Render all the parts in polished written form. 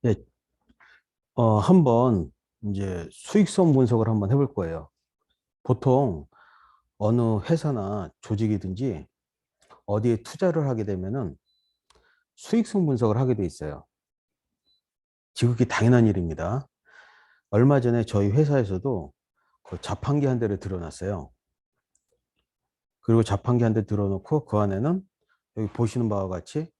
예, 한번 이제 수익성 분석을 한번 해볼 거예요. 보통 어느 회사나 조직이든지 어디에 투자를 하게 되면은 수익성 분석을 하게 돼 있어요. 지극히 당연한 일입니다. 얼마 전에 저희 회사에서도 그 자판기 한 대를 들어놨어요. 그리고 자판기 한 대 들어놓고 그 안에는 여기 보시는 바와 같이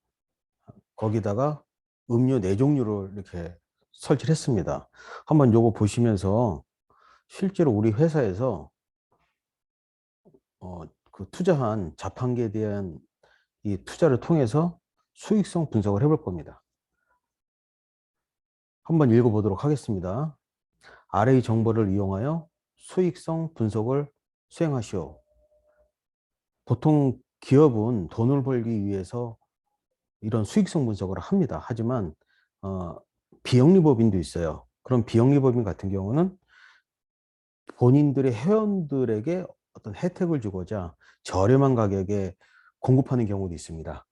거기다가 음료 네 종류를 이렇게 설치를 했습니다. 한번 요거 보시면서 실제로 우리 회사에서 그 투자한 자판기에 대한 이 투자를 통해서 수익성 분석을 해볼 겁니다. 한번 읽어보도록 하겠습니다. 아래의 정보를 이용하여 수익성 분석을 수행하시오. 보통 기업은 돈을 벌기 위해서 이런 수익성 분석을 합니다. 하지만 어, 비영리법인도 있어요. 그런 비영리법인 같은 경우는 본인들의 회원들에게 어떤 혜택을 주고자 저렴한 가격에 공급하는 경우도 있습니다.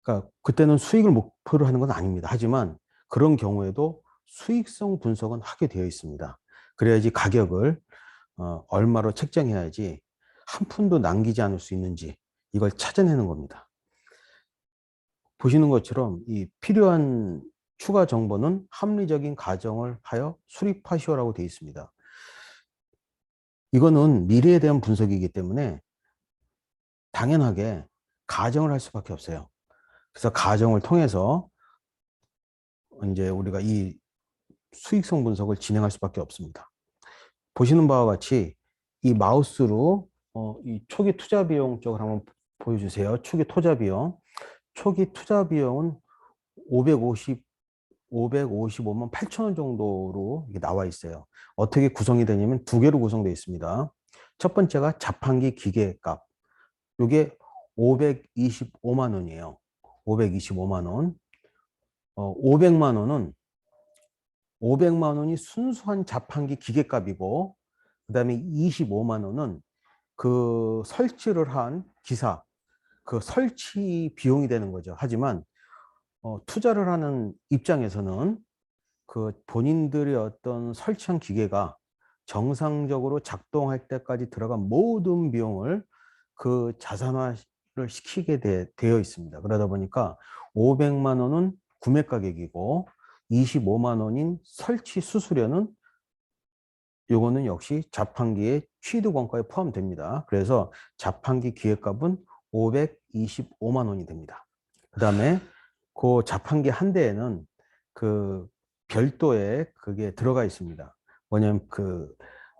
그러니까 그때는 수익을 목표로 하는 건 아닙니다. 하지만 그런 경우에도 수익성 분석은 하게 되어 있습니다. 그래야지 가격을 얼마로 책정해야지 한 푼도 남기지 않을 수 있는지 이걸 찾아내는 겁니다. 보시는 것처럼 이 필요한 추가 정보는 합리적인 가정을 하여 수립하시오라고 되어 있습니다. 이거는 미래에 대한 분석이기 때문에 당연하게 가정을 할 수밖에 없어요. 그래서 가정을 통해서 이제 우리가 이 수익성 분석을 진행할 수밖에 없습니다. 보시는 바와 같이 이 마우스로 이 초기 투자 비용 쪽을 한번 보여주세요. 초기 투자 비용. 초기 투자 비용은 555만 8천 원 정도로 나와 있어요. 어떻게 구성이 되냐면 두 개로 구성되어 있습니다. 첫 번째가 자판기 기계값. 이게 525만 원이에요. 525만 원. 500만 원은 500만 원이 순수한 자판기 기계값이고, 그 다음에 25만 원은 그 설치를 한 기사, 그 설치 비용이 되는 거죠. 하지만 투자를 하는 입장에서는 그 본인들의 어떤 설치한 기계가 정상적으로 작동할 때까지 들어간 모든 비용을 그 자산화를 시키게 되어 있습니다. 그러다 보니까 500만 원은 구매 가격이고 25만 원인 설치 수수료는 요거는 역시 자판기의 취득 원가에 포함됩니다. 그래서 자판기 기획값은 525만 원이 됩니다. 그 다음에 그 자판기 한 대에는 그 별도의 그게 들어가 있습니다. 뭐냐면 그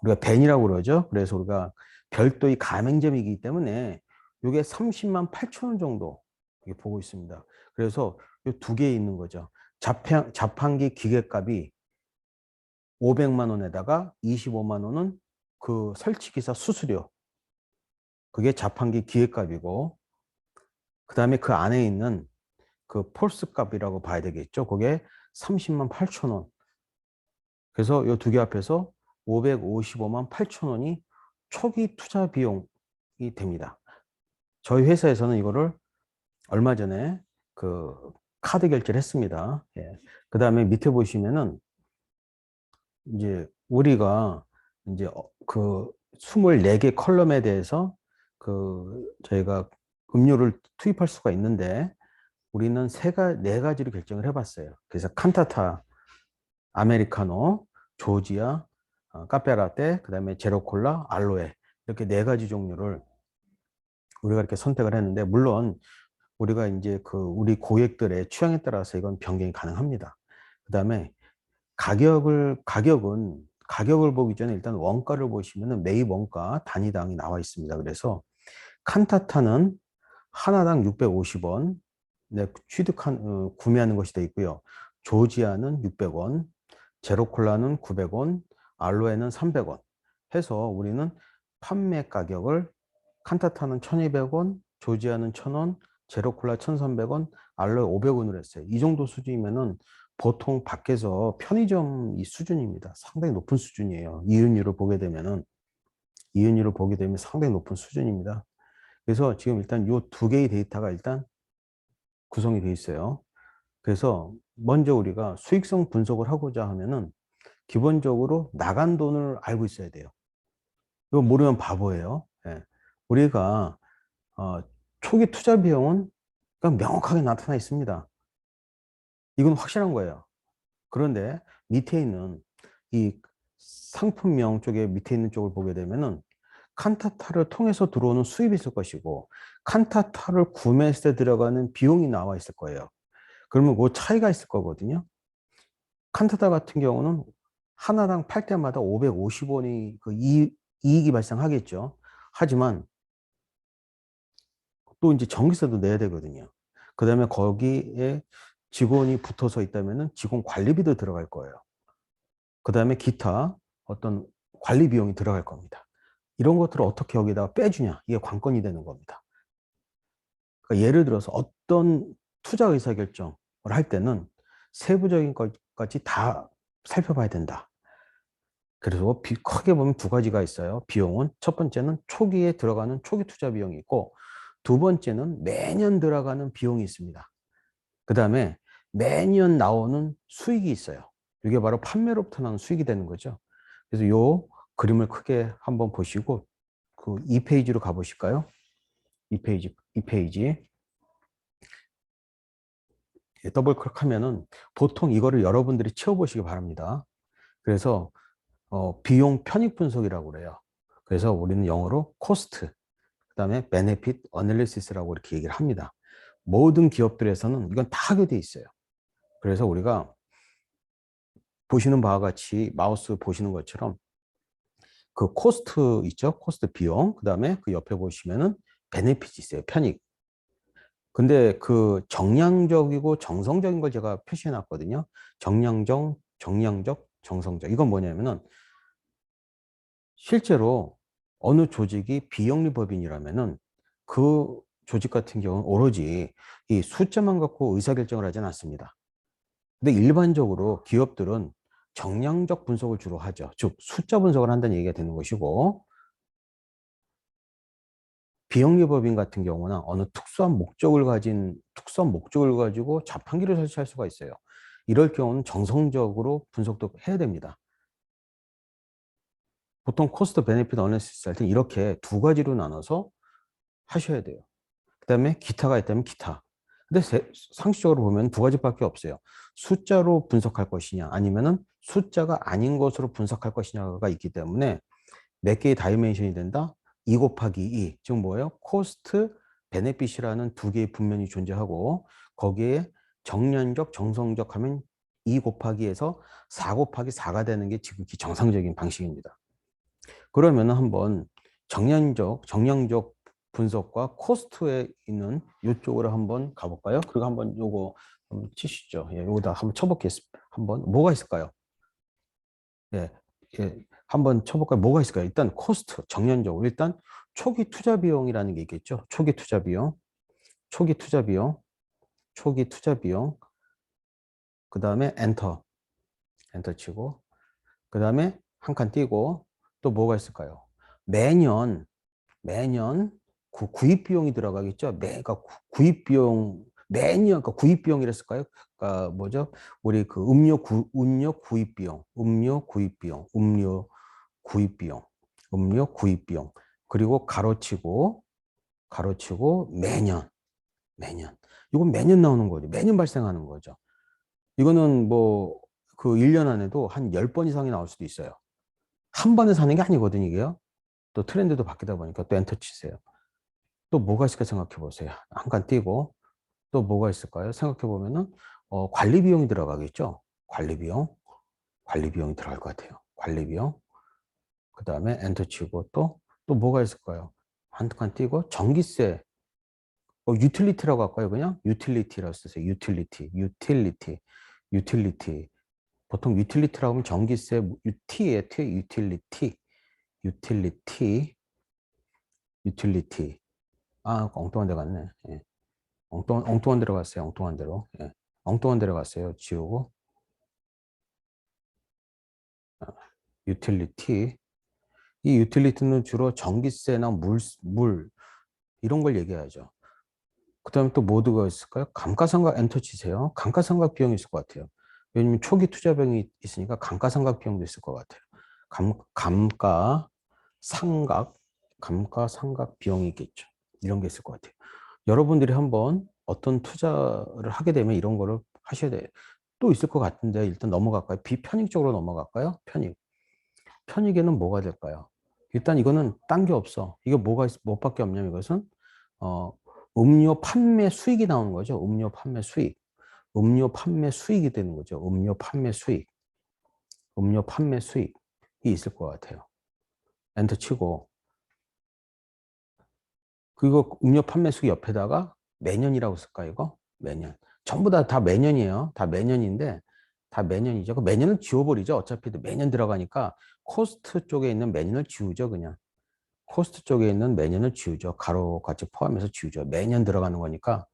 우리가 벤이라고 그러죠. 그래서 우리가 별도의 가맹점이기 때문에 이게 30만 8천 원 정도 보고 있습니다. 그래서 이 두 개 있는 거죠. 자판기 기계값이 500만 원에다가 25만 원은 그 설치기사 수수료, 그게 자판기 기획값이고, 그 다음에 그 안에 있는 그 폴스 값이라고 봐야 되겠죠. 그게 30만 8천 원. 그래서 이 두 개 합해서 555만 8천 원이 초기 투자 비용이 됩니다. 저희 회사에서는 이거를 얼마 전에 그 카드 결제를 했습니다. 예. 그 다음에 밑에 보시면은 이제 우리가 이제 그 24개 컬럼에 대해서 그 저희가 음료를 투입할 수가 있는데 우리는 네 가지로 결정을 해봤어요. 그래서 칸타타, 아메리카노, 조지아, 카페라떼, 그다음에 제로콜라, 알로에 이렇게 네 가지 종류를 우리가 이렇게 선택을 했는데 물론 우리가 이제 그 우리 고객들의 취향에 따라서 이건 변경이 가능합니다. 그다음에 가격을 보기 전에 일단 원가를 보시면은 매입 원가 단위당이 나와 있습니다. 그래서 칸타타는 하나당 650원, 네, 구매하는 것이 되어 있고요. 조지아는 600원, 제로콜라는 900원, 알로에는 300원 해서 우리는 판매 가격을 칸타타는 1200원, 조지아는 1000원, 제로콜라 1300원, 알로에 500원으로 했어요. 이 정도 수준이면은 보통 밖에서 편의점 이 수준입니다. 상당히 높은 수준이에요. 이윤율을 보게 되면 상당히 높은 수준입니다. 그래서 지금 일단 이 두 개의 데이터가 일단 구성이 되어 있어요. 그래서 먼저 우리가 수익성 분석을 하고자 하면은 기본적으로 나간 돈을 알고 있어야 돼요. 이거 모르면 바보예요. 예. 우리가 어, 초기 투자 비용은 그냥 명확하게 나타나 있습니다. 이건 확실한 거예요. 그런데 밑에 있는 이 상품명 쪽에 밑에 있는 쪽을 보게 되면은 칸타타를 통해서 들어오는 수입이 있을 것이고 칸타타를 구매했을 때 들어가는 비용이 나와 있을 거예요. 그러면 그 차이가 있을 거거든요. 칸타타 같은 경우는 하나당 팔 때마다 550원이 그 이익이 발생하겠죠. 하지만 또 이제 전기세도 내야 되거든요. 그 다음에 거기에 직원이 붙어서 있다면은 직원 관리비도 들어갈 거예요. 그 다음에 기타 어떤 관리 비용이 들어갈 겁니다. 이런 것들을 어떻게 여기다가 빼주냐. 이게 관건이 되는 겁니다. 그러니까 예를 들어서 어떤 투자 의사결정을 할 때는 세부적인 것까지 다 살펴봐야 된다. 그래서 크게 보면 두 가지가 있어요. 비용은 첫 번째는 초기에 들어가는 초기 투자 비용이 있고 두 번째는 매년 들어가는 비용이 있습니다. 그 다음에 매년 나오는 수익이 있어요. 이게 바로 판매로부터 나는 수익이 되는 거죠. 그래서 요 그림을 크게 한번 보시고 그 2페이지로 가보실까요? 2페이지. 더블 클릭하면은 보통 이거를 여러분들이 채워보시기 바랍니다. 그래서 비용 편익 분석이라고 그래요. 그래서 우리는 영어로 코스트, 그다음에 베네핏 어널리시스라고 이렇게 얘기를 합니다. 모든 기업들에서는 이건 다 하게 돼 있어요. 그래서 우리가 보시는 바와 같이 마우스 보시는 것처럼 그 코스트 있죠? 코스트 비용. 그다음에 그 옆에 보시면은 베네핏이 있어요. 편익. 근데 그 정량적이고 정성적인 걸 제가 표시해 놨거든요. 정량적, 정성적. 이건 뭐냐면은 실제로 어느 조직이 비영리법인이라면은 그 조직 같은 경우는 오로지 이 숫자만 갖고 의사결정을 하지는 않습니다. 근데 일반적으로 기업들은 정량적 분석을 주로 하죠. 즉 숫자 분석을 한다는 얘기가 되는 것이고 비영리법인 같은 경우는 어느 특수한 목적을 가지고 자판기를 설치할 수가 있어요. 이럴 경우는 정성적으로 분석도 해야 됩니다. 보통 코스트 베네핏 어널리시스 할 때 이렇게 두 가지로 나눠서 하셔야 돼요. 그다음에 기타가 있다면 기타. 근데 상식적으로 보면 두 가지밖에 없어요. 숫자로 분석할 것이냐 아니면은 숫자가 아닌 것으로 분석할 것이냐가 있기 때문에 몇 개의 다이멘션이 된다? 2 곱하기 2. 즉 뭐예요? 코스트, 베네핏이라는 두 개의 분면이 존재하고 거기에 정량적, 정성적 하면 2 곱하기에서 4 곱하기 4가 되는 게 지극히 정상적인 방식입니다. 그러면 한번 정량적 분석과 코스트에 있는 이쪽으로 한번 가볼까요? 그리고 한번 요거 한번 치시죠. 예, 요거다 한번 쳐보겠습니다. 한번 뭐가 있을까요? 예, 예, 한번 쳐볼까요? 뭐가 있을까요? 일단 코스트, 정량적으로 일단 초기 투자 비용이라는 게 있겠죠. 초기 투자 비용, 초기 투자 비용, 초기 투자 비용. 그 다음에 엔터 치고, 그 다음에 한 칸 띄고 또 뭐가 있을까요? 매년 구입 비용이 들어가겠죠. 그러니까 구입 비용 매년 그러니까 구입 비용이랬을까요? 그러니까 뭐죠? 우리 그 음료 구입 비용, 음료 구입 비용. 그리고 가로치고 매년. 이건 매년 나오는 거죠. 매년 발생하는 거죠. 이거는 뭐 그 1년 안에도 한 10번 이상이 나올 수도 있어요. 한 번에 사는 게 아니거든요, 이게요. 또 트렌드도 바뀌다 보니까 또 엔터 치세요. 또 뭐가 있을까 생각해 보세요. 한 칸 띄고 또 뭐가 있을까요? 생각해 보면은 관리 비용이 들어가겠죠. 관리 비용이 들어갈 것 같아요. 관리 비용. 그 다음에 엔터 치고 또 뭐가 있을까요? 한 칸 띄고 전기세. 유틸리티라고 할까요? 그냥 유틸리티라고 쓰세요. 유틸리티. 보통 유틸리티라고 하면 전기세 유티에 유틸리티. 유틸리티. 아, 엉뚱한 데 갔네. 예. 엉뚱한 데로 갔어요. 엉뚱한 데로. 예. 엉뚱한 데로 갔어요. 지우고. 유틸리티. 이 유틸리티는 주로 전기세나 물 이런 걸 얘기하죠. 그 다음에 또 뭐가 있을까요? 감가상각 엔터 치세요. 감가상각 비용이 있을 것 같아요. 왜냐면 초기 투자 비용이 있으니까 감가상각 비용도 있을 것 같아요. 감가상각, 감가상각 비용이 있겠죠. 이런 게 있을 것 같아요. 여러분들이 한번 어떤 투자를 하게 되면 이런 거를 하셔야 돼요. 또 있을 것 같은데 일단 넘어갈까요? 비편익 쪽으로 넘어갈까요? 편익. 편익에는 뭐가 될까요? 일단 이거는 딴 게 없어. 이거 뭐밖에 없냐면 이것은 어, 음료 판매 수익이 나오는 거죠. 음료 판매 수익. 음료 판매 수익이 되는 거죠. 음료 판매 수익. 음료 판매 수익이 있을 것 같아요. 엔터 치고. 그리고 음료 판매 수익 옆에다가 매년이라고 쓸까, 이거? 매년. 전부 다 매년이에요. 다 매년인데, 다 매년이죠. 그 매년을 지워버리죠. 어차피 매년 들어가니까 코스트 쪽에 있는 매년을 지우죠, 그냥. 코스트 쪽에 있는 매년을 지우죠. 가로같이 포함해서 지우죠. 매년 들어가는 거니까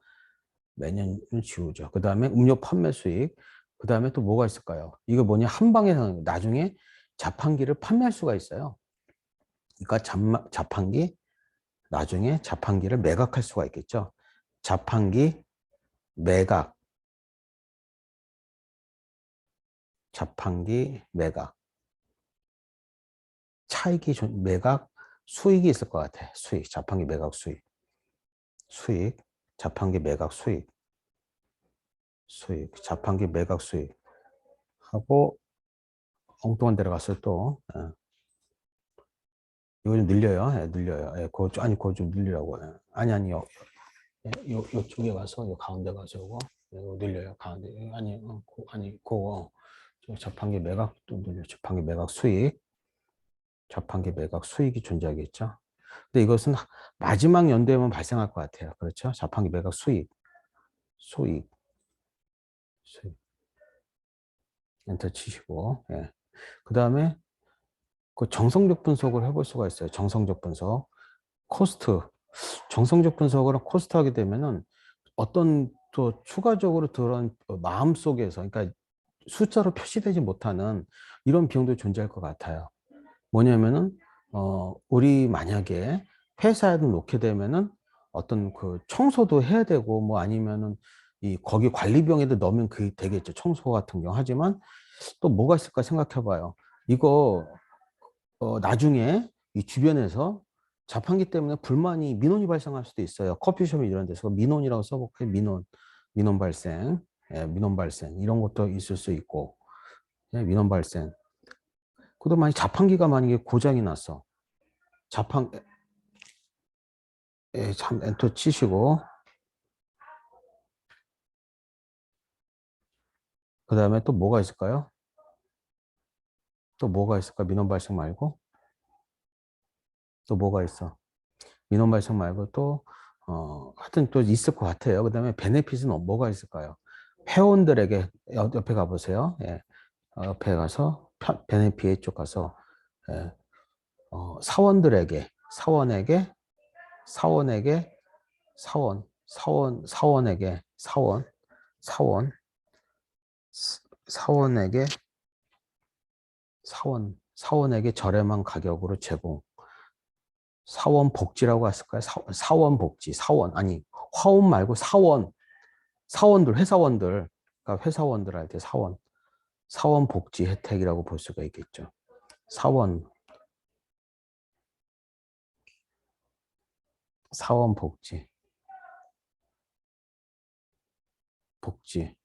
매년을 지우죠. 그 다음에 음료 판매 수익. 그 다음에 또 뭐가 있을까요? 이거 뭐냐? 한 방에 나중에 자판기를 판매할 수가 있어요. 그러니까 자판기, 나중에 자판기를 매각할 수가 있겠죠. 자판기 매각, 자판기 매각, 차익이 매각, 수익이 있을 것 같아. 수익, 자판기 매각 수익, 수익, 자판기 매각 수익, 수익, 자판기 매각 수익 하고 엉뚱한 데로 갔어요 또. 이거 좀 늘려요. 예, 늘려요. 예, 아니, 그거 좀 늘리라고. 예. 아니, 요쪽에 가서, 요 가운데 가서 이거 늘려요. 가운데. 아니, 그거. 자판기 매각도 늘려. 자판기 매각 수익. 자판기 매각 수익이 존재하겠죠. 근데 이것은 마지막 연도에만 발생할 것 같아요. 그렇죠? 자판기 매각 수익. 수익. 수익. 엔터 치시고. 예. 그 다음에 그 정성적 분석을 해볼 수가 있어요. 정성적 분석. 코스트. 정성적 분석을 코스트 하게 되면은 어떤 또 추가적으로 들어온 마음속에서, 그러니까 숫자로 표시되지 못하는 이런 비용도 존재할 것 같아요. 뭐냐면은, 우리 만약에 회사에 놓게 되면은 어떤 그 청소도 해야 되고, 뭐 아니면은 거기 관리 비용에도 넣으면 그게 되겠죠. 청소 같은 경우. 하지만 또 뭐가 있을까 생각해 봐요. 이거 나중에 이 주변에서 자판기 때문에 민원이 발생할 수도 있어요. 커피숍 이런 데서 민원이라고 써볼까요? 민원 발생, 예, 민원 발생 이런 것도 있을 수 있고, 예, 민원 발생. 그도 만약 자판기가 만약에 고장이 났어, 자판, 예, 참 엔터 치시고, 그 다음에 또 뭐가 있을까요? 또 뭐가 있을까? 민원 발생 말고 또 뭐가 있어? 민원 발생 말고 또 하여튼 또 있을 것 같아요. 그 다음에 베네핏은 뭐가 있을까요? 회원들에게 옆에 가보세요. 예. 옆에 가서 베네핏 쪽 가서 예. 사원들에게 사원에게 사원에게 사원 사원에게 사원에게 저렴한 가격으로 제공. 사원 복지라고 했을까요? 사원 복지, 아니, 화원 말고 사원들, 회사원들, 그러니까 회사원들 할 때 사원 복지 혜택이라고 볼 수가 있겠죠. 사원 복지.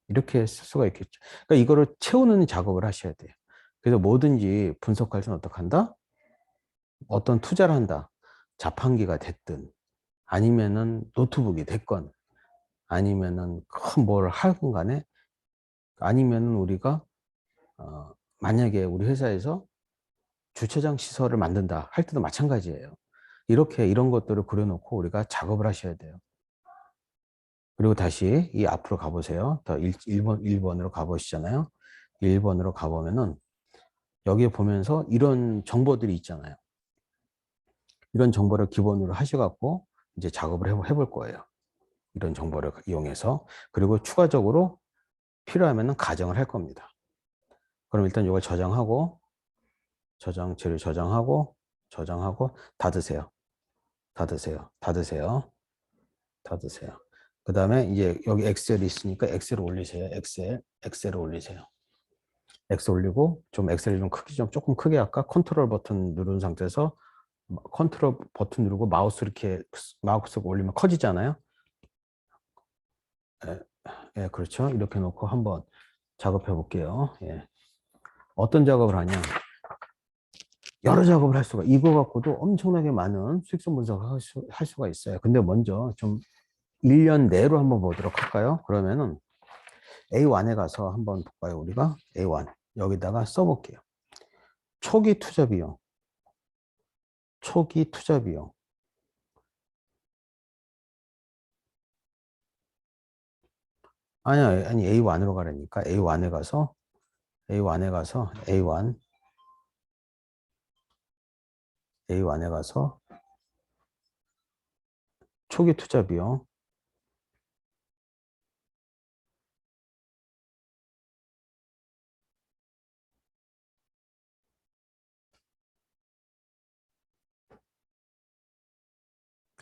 이렇게 쓸 수가 있겠죠. 그러니까 이거를 채우는 작업을 하셔야 돼요. 그래서 뭐든지 분석할 때는 어떻게 한다? 어떤 투자를 한다. 자판기가 됐든, 아니면은 노트북이 됐건, 아니면은 큰 뭘 하건 간에, 아니면은 우리가 만약에 우리 회사에서 주차장 시설을 만든다 할 때도 마찬가지예요. 이렇게 이런 것들을 그려놓고 우리가 작업을 하셔야 돼요. 그리고 다시 이 앞으로 가보세요. 더 1번으로 가보시잖아요. 1번으로 가보면은 여기에 보면서 이런 정보들이 있잖아요. 이런 정보를 기본으로 하셔갖고 이제 작업을 해볼 거예요. 이런 정보를 이용해서. 그리고 추가적으로 필요하면은 가정을 할 겁니다. 그럼 일단 이걸 저장하고, 재료 저장하고, 닫으세요. 닫으세요. 그 다음에 이제 여기 엑셀이 있으니까 엑셀을 올리세요. 엑셀을 올리세요. 엑셀 올리고 좀 엑셀이 좀 크기 좀 조금 크게 할까? 컨트롤 버튼 누른 상태에서 컨트롤 버튼 누르고 마우스 이렇게 마우스 올리면 커지잖아요. 예, 예, 그렇죠. 이렇게 놓고 한번 작업해 볼게요. 예. 어떤 작업을 하냐? 여러 작업을 할 수가, 이거 갖고도 엄청나게 많은 수익성 분석을 할 수가 있어요. 근데 먼저 좀 1년 내로 한번 보도록 할까요? 그러면은 A1에 가서 한번 볼까요? 우리가 A1 여기다가 써볼게요. 초기 투자 비용, 초기 투자 비용. 아니 A1으로 가라니까. A1에 가서 A1에 가서 초기 투자 비용.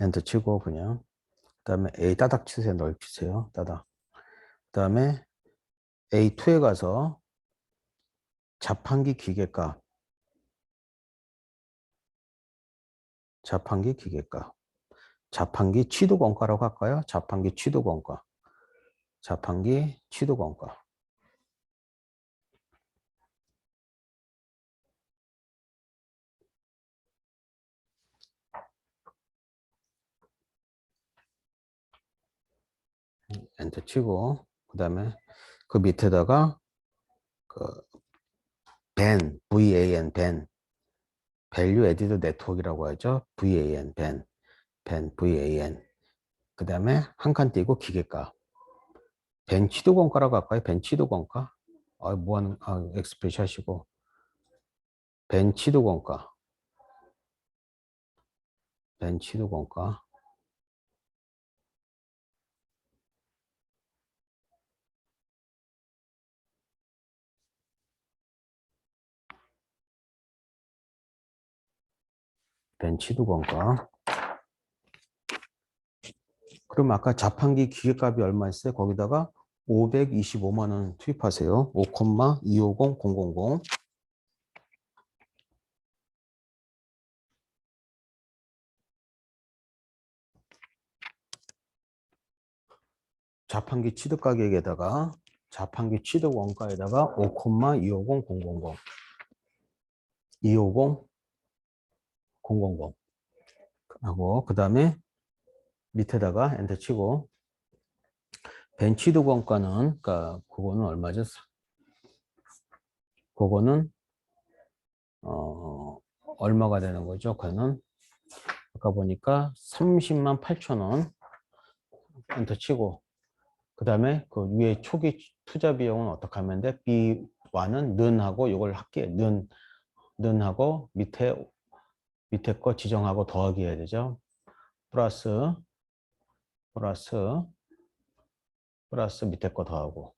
엔터 치고 그냥. 그다음에 A 따닥 치세요. 넓히세요. 따닥. 그다음에 A2에 가서 자판기 기계값. 자판기 기계값. 자판기 취득 원가라고 할까요? 자판기 취득 원가. 자판기 취득 원가. 엔터 치고 그다음에 그 밑에다가 그 VAN Value Added Network이라고 하죠. VAN. 그다음에 한 칸 띄고 기계값. 벤 취득 원가라고 할까요? 벤 취득 원가. 뭐 하는 엑스프레시 하시고 벤 취득 원가. 벤 취득 원가. 벤 취득 원가. 그럼 아까 자판기 기계값이 얼마였어요? 거기다가 525만 원 투입하세요. 5,250000. 자판기 취득 가격에다가 자판기 취득 원가에다가 5,250000 250 000 하고 그다음에 밑에다가 엔터 치고 벤 취득 원가는 그러니까 그거는 얼마죠? 그거는 얼마가 되는 거죠? 그는 아까 보니까 30만 8천 원 엔터 치고 그 다음에 그 위에 초기 투자 비용은 어떻게 하면 돼? B1은 는하고 이걸 할게. 는하고 밑에 거 지정하고 더하기 해야 되죠. 플러스 밑에 거 더하고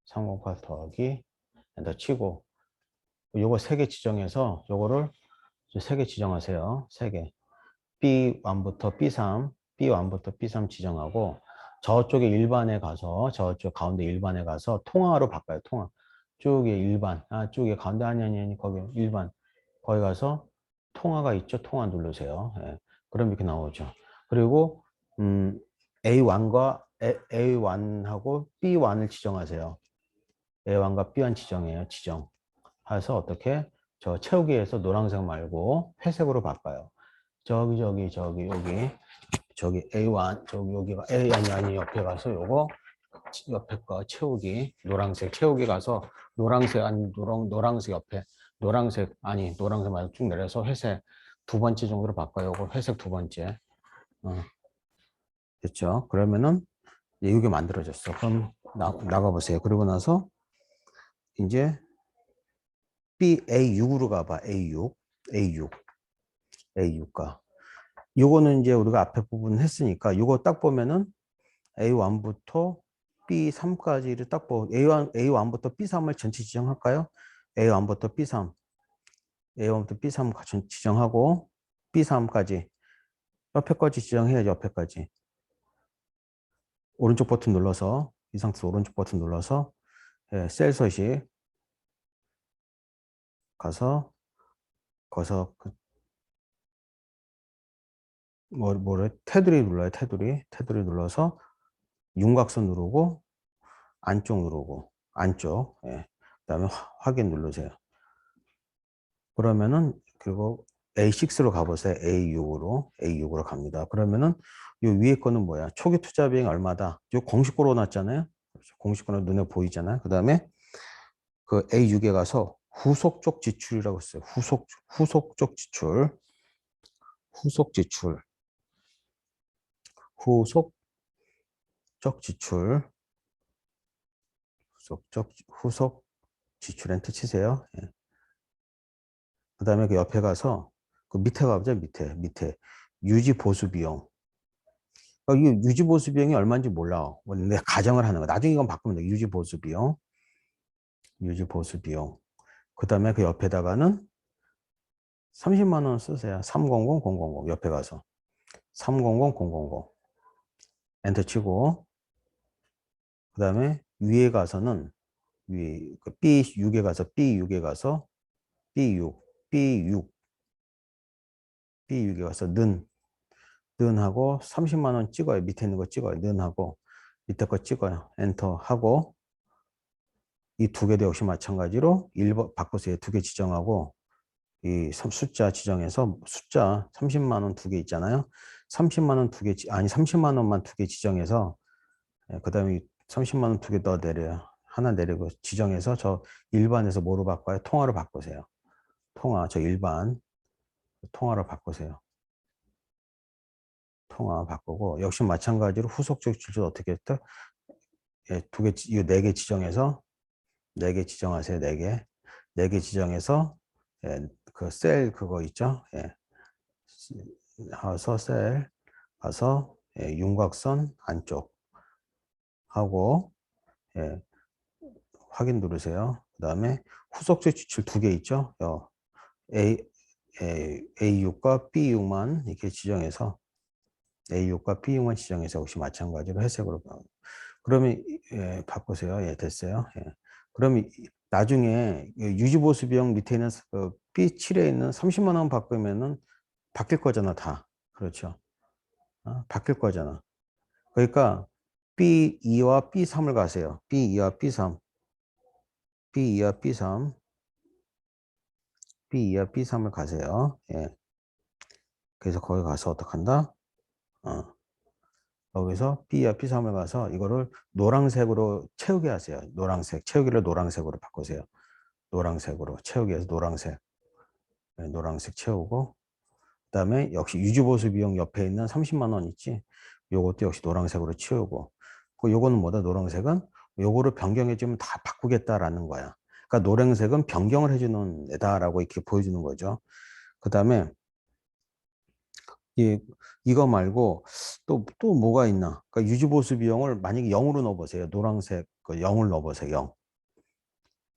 308 더하기 엔터 치고 요거 3개 지정해서 요거를 3개 지정하세요. 3개. B1부터 B3 지정하고 저쪽에 일반에 가서 저쪽 가운데 일반에 가서 통화로 바꿔요. 통화. 쪽에 일반. 쪽에 가운데 아니 거기 일반. 거기 가서 통화가 있죠. 통화 누르세요. 예. 그럼 이렇게 나오죠. 그리고 A1과 A1하고 B1을 지정하세요. A1과 B1 지정해요. 지정. 해서 어떻게 저 채우기에서 노란색 말고 회색으로 바꿔요. 여기 A1 여기가 아니 옆에 가서 요거 옆에 거 채우기 노란색 채우기 가서 노란색 아니 노란색 옆에 노란색 말고 쭉 내려서 회색 두 번째 정도로 바꿔요. 요거 회색 두 번째. 됐죠? 그러면은 이게 만들어졌어. 그럼 나가 보세요. 그러고 나서 이제 A6으로 가봐. A6가 요거는 이제 우리가 앞에 부분 했으니까 요거 딱 보면은 A1부터 B3까지를 딱 보고 A1부터 B3을 전체 지정할까요? A1부터 B3 지정하고 B3까지 옆에까지 지정해야지. 옆에까지 오른쪽 버튼 눌러서 이 상태에서 오른쪽 버튼 눌러서 예, 셀 서식 가서 거기서 뭐래 테두리 눌러요. 테두리 눌러서 윤곽선 누르고 안쪽 누르고 안쪽 예. 그다음에 확인 누르세요. 그러면은 그리고 A6로 가보세요. A6으로 갑니다. 그러면은 요 위에 거는 뭐야? 초기 투자 비용 얼마다? 요 공식으로 놨잖아요. 공식으로 눈에 보이잖아요. 그다음에 그 A6에 가서 후속 쪽 지출이라고 했어요. 후속 쪽 지출. 후속 지출. 후속 쪽 지출. 후속 지출 엔터 치세요. 예. 그다음에 그 옆에 가서 그 밑에 가보자. 밑에 유지 보수 비용. 이 유지 보수 비용이 얼마인지 몰라. 근데 가정을 하는 거. 나중에 이건 바꾸면 돼. 유지 보수 비용. 유지 보수 비용. 그다음에 그 옆에다가는 30만 원 쓰세요. 300000 옆에 가서 300000 엔터 치고 그다음에 위에 가서는 그 B6에 가서 B6에 가서 B6 B6 B6에 가서 는 하고 30만 원 찍어요. 밑에 있는 거 찍어요. 는 하고 밑에 거 찍어요. 엔터 하고 이 두 개도 역시 마찬가지로 1번 바꾸세요. 두 개 지정하고 이 숫자 지정해서 숫자 30만 원 두 개 있잖아요. 30만 원 두 개, 아니 30만 원만 두 개 지정해서 그 다음에 30만 원 두 개 더 내려요. 하나 내리고 지정해서 저 일반에서 뭐로 바꿔요? 통화로 바꾸세요. 저 일반 통화로 바꾸세요. 통화 바꾸고 역시 마찬가지로 후속적 질주 어떻게 했다? 예, 이 네 개 지정해서 네 개 지정하세요. 네 개 지정해서 예, 그 셀 그거 있죠? 예. 가서 셀 가서 예, 윤곽선 안쪽 하고 예, 확인 누르세요. 그 다음에 후속적 지출 두 개 있죠? A, A6과 B6만 이렇게 지정해서 A6과 B6만 지정해서 혹시 마찬가지로 회색으로 그러면 예, 바꾸세요. 예, 됐어요. 예. 그러면 나중에 유지보수 비용 밑에 있는 그 B7에 있는 30만 원 바꾸면은 바뀔 거잖아, 다. 그렇죠. 바뀔 거잖아. 그러니까 B2와 B3을 가세요. B2와 B3. B2와 B3. B2와 B3을 가세요. 예. 그래서 거기 가서 어떡한다? 거기서 B와 P3을 가서 이거를 노란색으로 채우게 하세요. 채우기를 노란색으로 바꾸세요. 노란색으로 채우기에서 노란색. 네, 노란색 채우고 그다음에 역시 유지보수 비용 옆에 있는 30만 원 있지. 요것도 역시 노란색으로 채우고 요거는 뭐다? 노란색은 요거를 변경해 주면 다 바꾸겠다라는 거야. 그러니까 노란색은 변경을 해주는 애다라고 이렇게 보여주는 거죠. 그다음에 이거 말고 또 뭐가 있나? 그러니까 유지보수 비용을 만약에 0으로 넣어보세요. 노란색 그 0을 넣어보세요.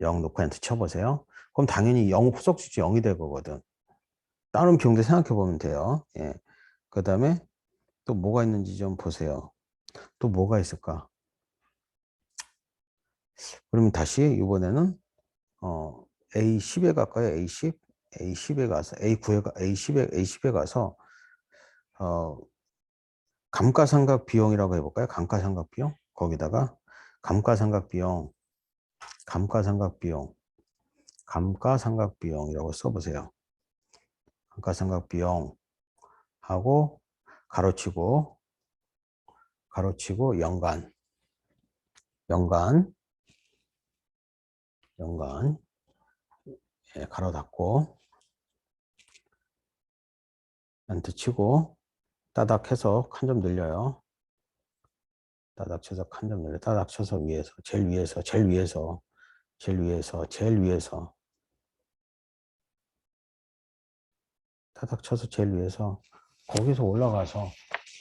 0 넣고 엔터 쳐보세요. 그럼 당연히 0 후속 지출 0이 될 거거든. 다른 비용도 생각해 보면 돼요. 예. 그 다음에 또 뭐가 있는지 좀 보세요. 또 뭐가 있을까? 그러면 다시 이번에는 A10에 갈까요? A10에 가서 A10에 가서 어, 감가상각 비용이라고 해볼까요? 감가상각 비용? 거기다가 감가상각 비용, 감가상각 비용, 감가상각 비용이라고 써보세요. 감가상각 비용 하고 가로치고 연간, 연간, 연간, 예, 가로 닫고 엔터 치고 따닥 해서 한 점 늘려요. 따닥 쳐서 한 점 늘려. 따닥 쳐서 위에서, 제일 위에서, 제일 위에서, 제일 위에서, 제일 위에서. 따닥 쳐서 제일 위에서 거기서 올라가서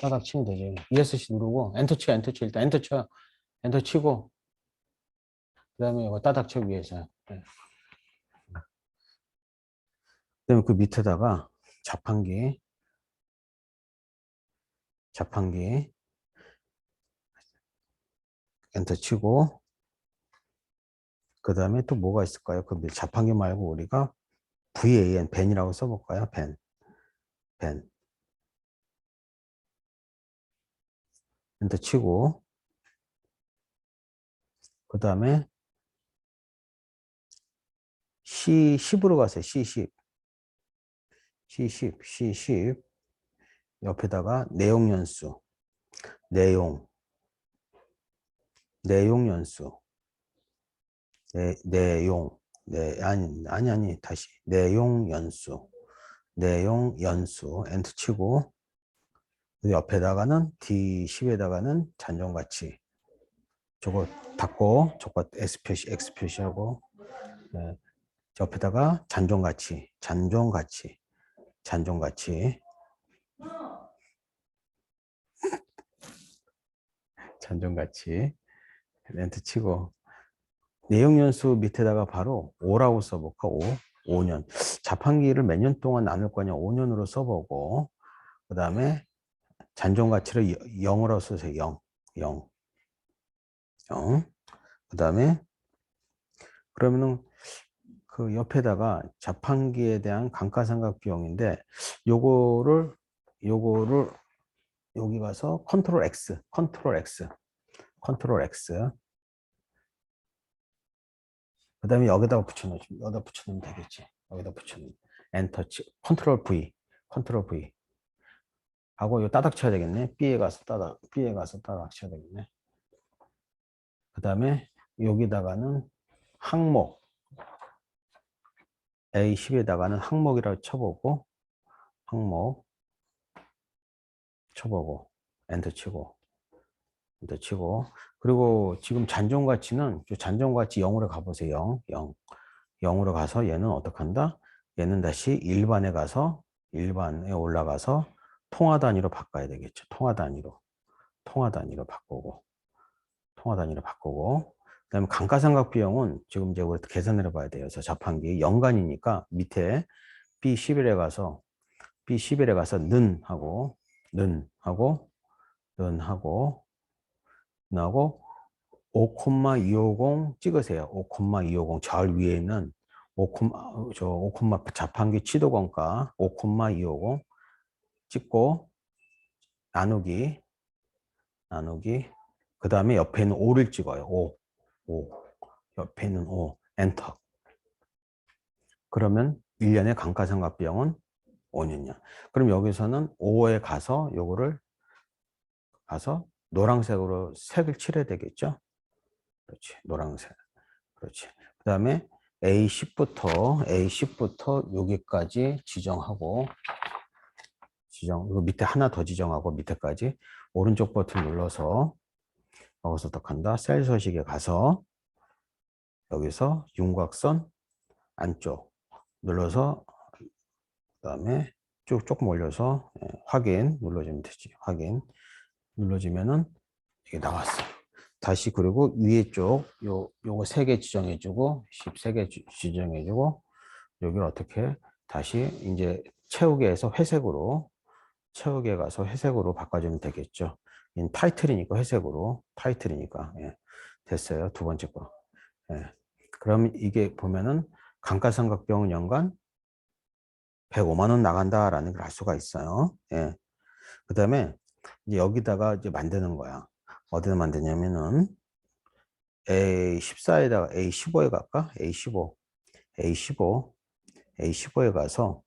따닥 치면 되지. ESC 누르고 엔터 쳐, 엔터 쳐. 일단 엔터 쳐. 엔터 치고 그다음에 이거 따닥 쳐 위에서. 네. 그다음에 그 밑에다가 자판기 엔터 치고 그 다음에 또 뭐가 있을까요? 그 자판기 말고 우리가 VAN, 벤이라고 써볼까요? 벤. 엔터 치고 그 다음에 C10으로 가세요. C10. C10 옆에다가 내용 연수, 내용 연수, 내용, 아니, 다시. 내용 연수, 엔터 치고, 그 옆에다가는 D10에다가는 잔존가치. 저거 닫고, 저거 X 표시하고, 네, 옆에다가 잔존가치, 엔터 치고, 내용 연수 밑에다가 바로 5라고 써볼까? 5년. 자판기를 몇 년 동안 나눌 거냐? 5년으로 써보고, 그 다음에 잔존 가치를 0으로 쓰세요. 0. 그 다음에, 그러면은 그 옆에다가 자판기에 대한 감가상각 비용인데, 요거를, 여기 가서 컨트롤 X. 그 다음에 여기다 붙여놓으면 되겠지. 여기다 붙여놓으면. 엔터 치, 컨트롤 V. 하고 이거 따닥 쳐야 되겠네. B에 가서 따닥 쳐야 되겠네. 그 다음에 여기다가는 항목 A10에다가는 항목이라고 쳐보고 엔터 치고 그리고 지금 잔존가치는 잔존가치 0으로 가보세요. 0으로 가서 얘는 어떻게 한다? 얘는 다시 일반에 올라가서 통화 단위로 바꿔야 되겠죠. 통화 단위로 바꾸고 그다음에 감가상각 비용은 지금 이제 우리 계산을 해봐야 돼요. 그래서 자판기 연간이니까 밑에 B11에 가서 는 하고 5,250 찍으세요. 5,250 절 위에 있는 5, 자판기 취득원가 5,250 찍고 나누기 그 다음에 옆에 있는 5를 찍어요. 5 옆에 있는 5 엔터. 그러면 1년의 감가상각 비용은 5년이야. 그럼 여기서는 5에 가서 요거를 노란색으로 색을 칠해야 되겠죠? 그렇지. 노란색. 그렇지. 그 다음에 A10부터 여기까지 지정하고 이거 밑에 하나 더 지정하고 밑에까지 오른쪽 버튼 눌러서 여기서 어떻게 한다? 셀 서식에 가서 여기서 윤곽선 안쪽 눌러서 그다음에 쭉 조금 올려서 확인 눌러주면 되지. 확인 눌러주면은 이게 나왔어. 다시 그리고 위에 쪽 요거 3개 지정해주고 13개 지정해주고 여기를 어떻게 다시 이제 채우게 해서 회색으로 바꿔주면 되겠죠. 타이틀이니까 회색으로 예. 됐어요. 두 번째 거. 예. 그럼 이게 보면은 감가상각비용은 연간 105만 원 나간다라는 걸 알 수가 있어요. 예. 그 다음에 이제 여기다가 이제 만드는 거야. 어디다 만드냐면은 A14에다가 A15에 갈까? A15에 가서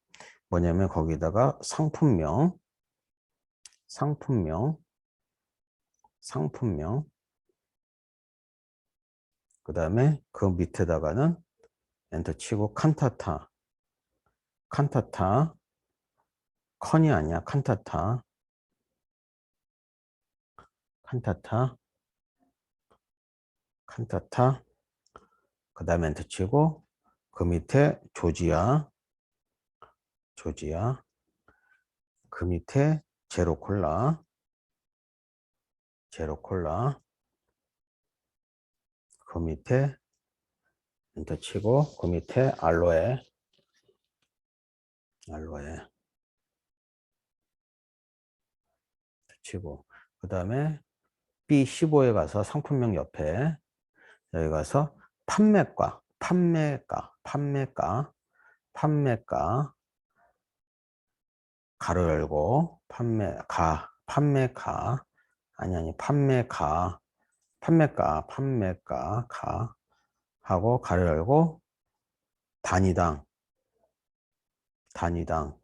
뭐냐면 거기다가 상품명 그 다음에 그 밑에다가는 엔터 치고 칸타타 컨이 아니야. 칸타타 그 다음에 엔터 치고 그 밑에 조지아 그 밑에 제로콜라 그 밑에 엔터 치고 그 밑에 알로에 치고 그 다음에 B15에 가서 상품명 옆에 여기 가서 판매가 가로 열고 판매가 아니 판매가 가 하고 가로 열고 단위당 단위당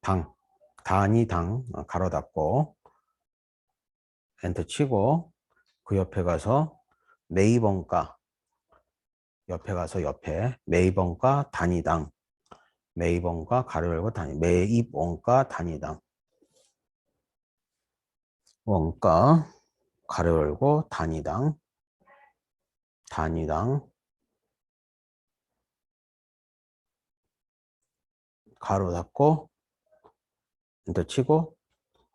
당 단위당 가로 닫고 엔터 치고 그 옆에 가서 매입원가 옆에 매입원가 단위당 매입원가 가로 열고 매입원가 단위당 원가 가로 열고 단위당 가로 닫고 엔터 치고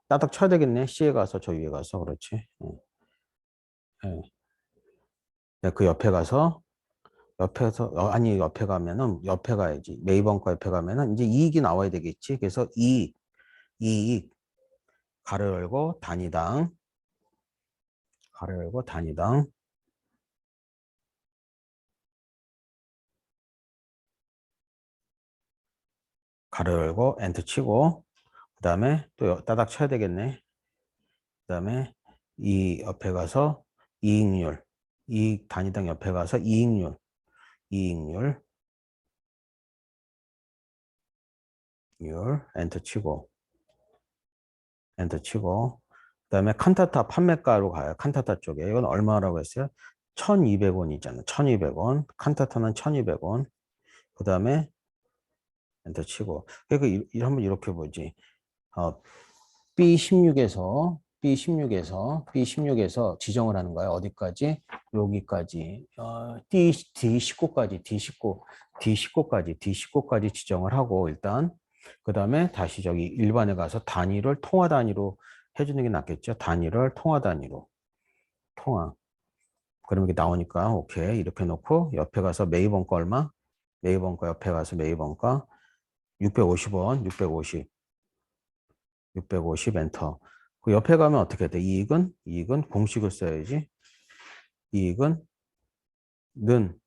따닥 쳐야 되겠네. C에 가서 저 위에 가서 그렇지. 네. 네, 그 옆에 가서 아니 옆에 가면은 옆에 가야지. 매입원가 옆에 가면은 이제 이익이 나와야 되겠지. 그래서 이익 가로 열고 단위당 가로 열고 엔터 치고 그 다음에 또 따닥 쳐야 되겠네. 그 다음에 이 옆에 가서 이익률 이익 단위당 옆에 가서 이익률 엔터 치고 그 다음에 칸타타 판매가로 가요. 칸타타 쪽에 이건 얼마라고 했어요? 1200원이잖아. 1200원 칸타타는 1200원 그 다음에 엔터 치고 그러니까 한번 이렇게 보지. B16에서 지정을 하는 거야. 어디까지? 여기까지. D19까지 지정을 하고 일단 그 다음에 다시 저기 일반에 가서 단위를 통화 단위로 해주는 게 낫겠죠. 단위를 통화 단위로. 그러면 이게 나오니까 오케이 이렇게 놓고 옆에 가서 매입원가 얼마? 매입원가 옆에 가서 매입원가 650원 650 엔터. 그 옆에 가면 어떻게 돼? 이익은 공식을 써야지. 이익은 는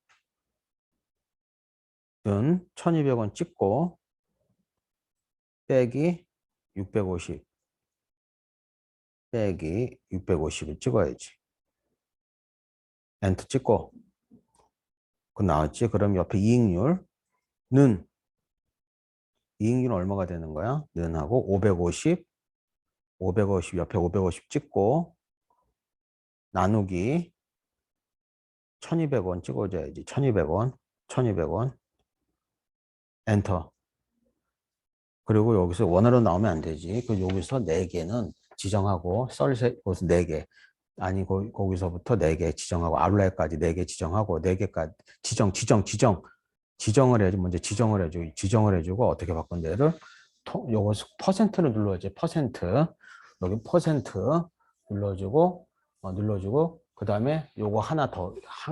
1200원 찍고 빼기 650 650을 찍어야지. 엔터 찍고 그 나왔지? 그럼 옆에 이익률은 얼마가 되는 거야? 는 하고 550 옆에 550 찍고 나누기 1200원 찍어줘야지. 1200원 엔터. 그리고 여기서 원화로 나오면 안 되지. 그 여기서 4개는 지정하고 거기서 4개 아니 거기서부터 4개 지정하고 아울렛까지 4개 지정하고 4개까지 지정을 해야지. 먼저 지정을 해주고 어떻게 바꾼 데를 요거 퍼센트를 눌러야지. 여기 퍼센트 눌러주고 그 다음에 요거 한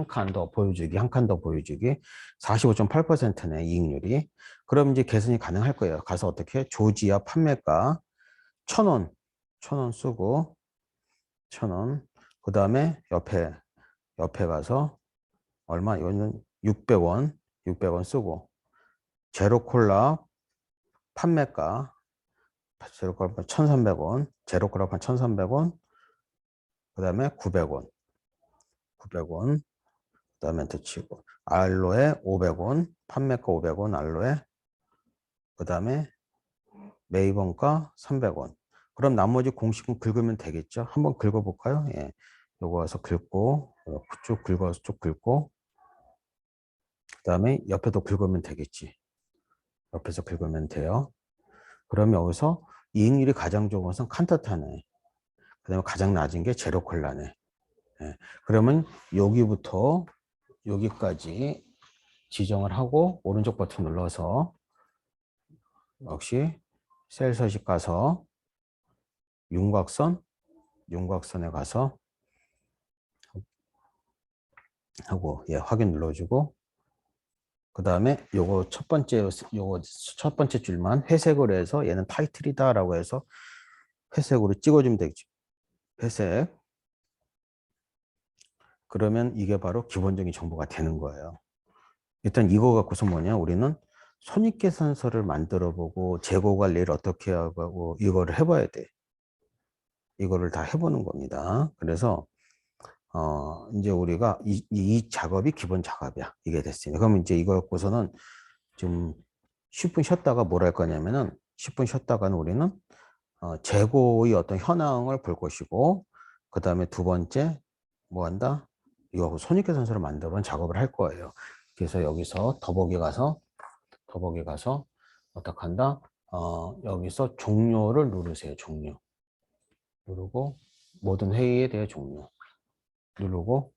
칸 더 보여주기 45.8%네 이익률이. 그럼 이제 계산이 가능할 거예요. 가서 어떻게 조지와 판매가 1,000원 쓰고 1,000원 그 다음에 옆에 가서 얼마 이거는 600원 쓰고 제로콜라 판매가 1,300원 제로콜라 1,300원 그 다음에 900원 그 다음에 더 치고 알로에 500원 판매가 500원 알로에 그 다음에 매입원가 300원. 그럼 나머지 공식은 긁으면 되겠죠. 한번 긁어볼까요? 예. 요거 와서 긁고 쭉 긁어서 쭉 긁고 그 다음에 옆에도 긁으면 되겠지. 옆에서 긁으면 돼요. 그러면 여기서 이익률이 가장 좋은 것은 칸타타네. 그 다음에 가장 낮은 게 제로콜라네. 예. 그러면 여기부터 여기까지 지정을 하고 오른쪽 버튼 눌러서 역시 셀 서식 가서 윤곽선에 가서 하고 예, 확인 눌러주고 그 다음에 요거 첫 번째 줄만 회색으로 해서 얘는 타이틀이다라고 해서 회색으로 찍어주면 되겠죠. 회색. 그러면 이게 바로 기본적인 정보가 되는 거예요. 일단 이거 갖고서 뭐냐, 우리는 손익계산서를 만들어 보고 재고 관리를 어떻게 하고 이거를 해봐야 돼. 이거를 다 해보는 겁니다. 그래서 이제 우리가 이 작업이 기본 작업이야. 이게 됐으니. 그러면 이제 이거 갖고서는 좀 10분 쉬었다가 뭘 할 거냐면은 10분 쉬었다가는 우리는 재고의 어떤 현황을 볼 것이고, 그 다음에 두 번째 뭐 한다? 이거 손익계산서를 만들어 작업을 할 거예요. 그래서 여기서 더보기 가서 어떻게 한다? 여기서 종료를 누르세요. 종료 누르고 모든 회의에 대해 종료 누르고